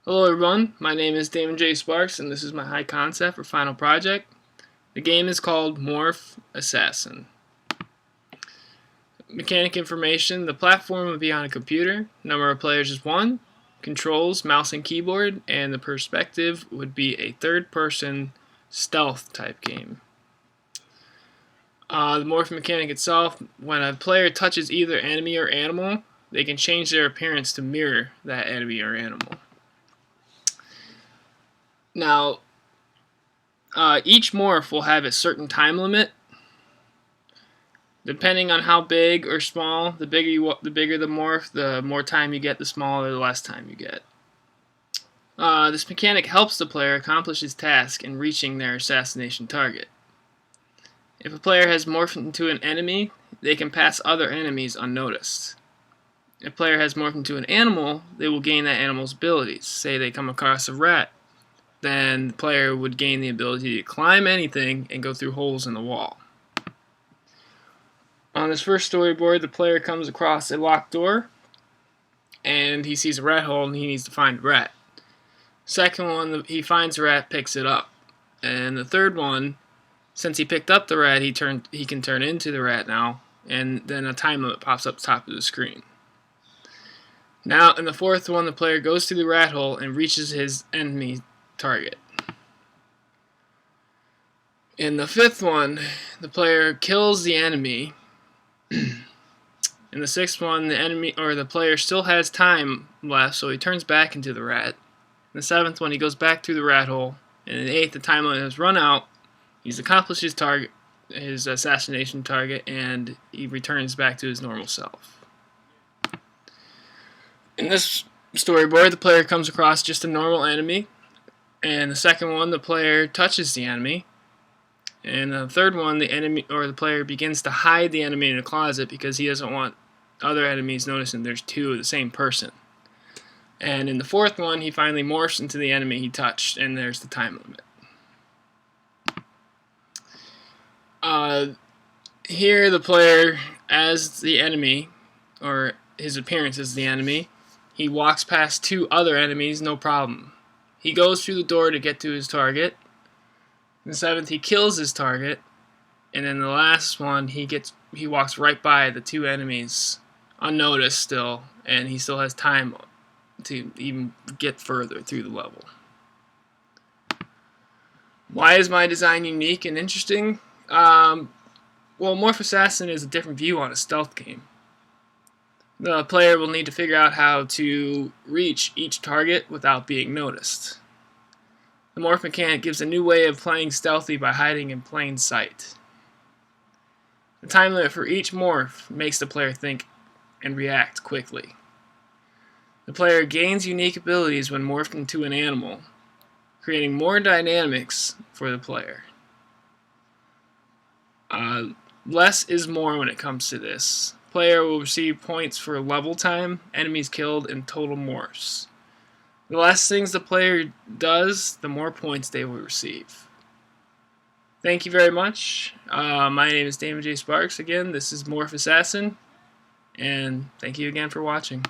Hello everyone, my name is Damon J. Sparks and this is my high concept for final project. The game is called Morph Assassin. Mechanic information: the platform would be on a computer, number of players is 1, controls, mouse and keyboard, and the perspective would be a third-person stealth type game. The morph mechanic itself: when a player touches either enemy or animal, they can change their appearance to mirror that enemy or animal. Now, each morph will have a certain time limit. Depending on how big or small, the bigger the morph, the more time you get, the smaller the less time you get. This mechanic helps the player accomplish his task in reaching their assassination target. If a player has morphed into an enemy, they can pass other enemies unnoticed. If a player has morphed into an animal, they will gain that animal's abilities. Say they come across a rat, then the player would gain the ability to climb anything and go through holes in the wall. On this first storyboard, the player comes across a locked door and he sees a rat hole and he needs to find a rat. Second one, he finds a rat, picks it up. And the third one, since he picked up the rat, he can turn into the rat now, and then a time limit pops up top of the screen. Now, in the fourth one, the player goes through the rat hole and reaches his enemy target. In the fifth one, the player kills the enemy. In the sixth one, the player still has time left, so he turns back into the rat. In the seventh one, he goes back through the rat hole. And in the eighth, the time limit has run out. He's accomplished his target, his assassination target, and he returns back to his normal self. In this storyboard, the player comes across just a normal enemy. And the second one, the player touches the enemy. And the third one, the player begins to hide the enemy in a closet because he doesn't want other enemies noticing there's two of the same person. And in the fourth one, he finally morphs into the enemy he touched, and there's the time limit. Here, the player, as the enemy, or his appearance as the enemy, he walks past two other enemies, no problem. He goes through the door to get to his target. In the seventh, he kills his target, and in the last one, he walks right by the two enemies, unnoticed still, and he still has time to even get further through the level. Why is my design unique and interesting? Well, Morph Assassin is a different view on a stealth game. The player will need to figure out how to reach each target without being noticed. The morph mechanic gives a new way of playing stealthy by hiding in plain sight. The time limit for each morph makes the player think and react quickly. The player gains unique abilities when morphed into an animal, creating more dynamics for the player. Less is more when it comes to this. Player will receive points for level time, enemies killed, and total morphs. The less things the player does, the more points they will receive. Thank you very much. My name is Damon J. Sparks. Again, this is Morph Assassin, and thank you again for watching.